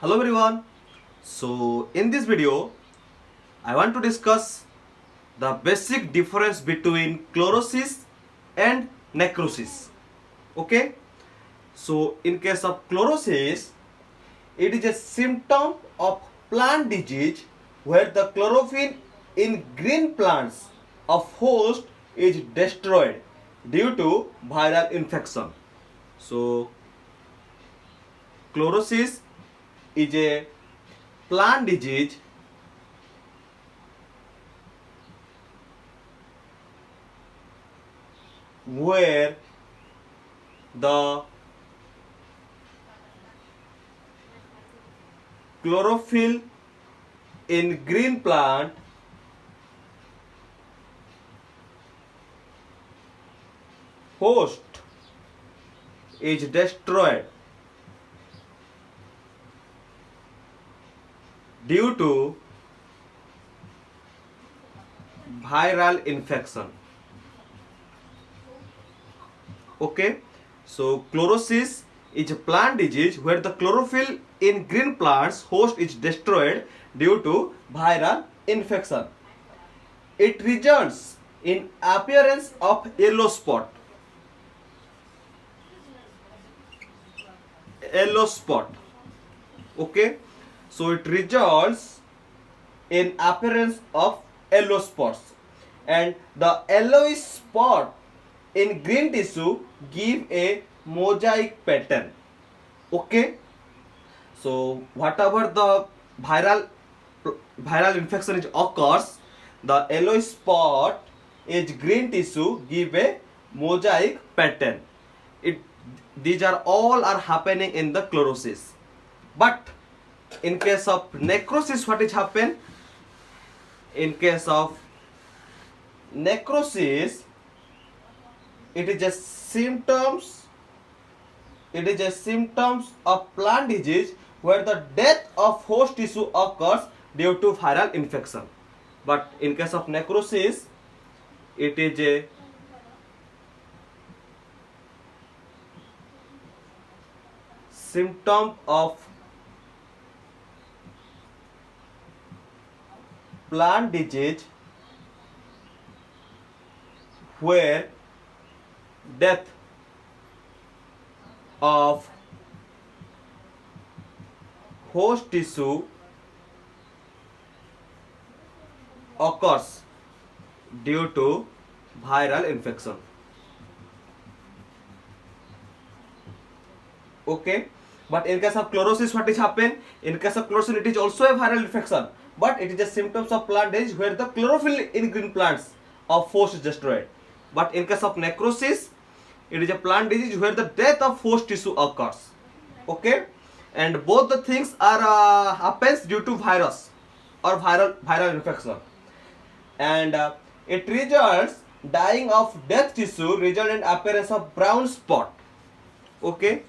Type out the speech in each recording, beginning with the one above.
Hello everyone. So in this video I want to discuss the basic difference between chlorosis and necrosis. Okay? So in case of chlorosis, it is a symptom of plant disease where the chlorophyll in green plants of host is destroyed due to viral infection. So chlorosis is a plant disease where the chlorophyll in green plant host is destroyed due to viral infection. Okay, so chlorosis is a plant disease where the chlorophyll in green plants host is destroyed due to viral infection. It results in appearance of yellow spot. Okay, so it results in appearance of yellow spots, and the yellowish spot in green tissue give a mosaic pattern. Okay, so whatever the viral infection is occurs, the yellowish spot is green tissue give a mosaic pattern. These are all are happening in the chlorosis. But in case of necrosis, what is happen? In case of necrosis, it is a symptoms of plant disease where the death of host tissue occurs due to viral infection. But in case of necrosis, it is a symptom of plant disease where death of host tissue occurs due to viral infection. Okay, but in case of chlorosis, what is happen? In case of chlorosis, it is also a viral infection, but it is a symptoms of plant disease where the chlorophyll in green plants of host is destroyed. But in case of necrosis, it is a plant disease where the death of host tissue occurs. Okay, and both the things are happens due to virus or viral infection, and it results dying of death tissue result in appearance of brown spot. Okay,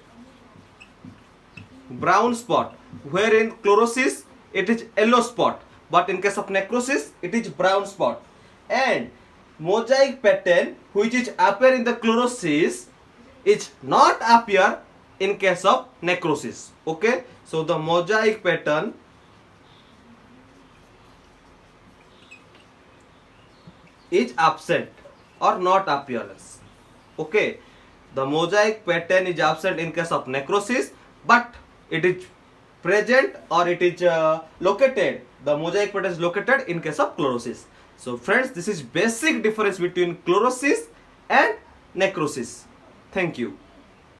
brown spot, where in chlorosis it is yellow spot, but in case of necrosis it is brown spot. And mosaic pattern which is appear in the chlorosis is not appear in case of necrosis. Okay, so the mosaic pattern is absent or not appearance. Okay, the mosaic pattern is absent in case of necrosis, but it is present or it is located, the mosaic pattern is located in case of chlorosis. So friends, this is basic difference between chlorosis and necrosis. Thank you.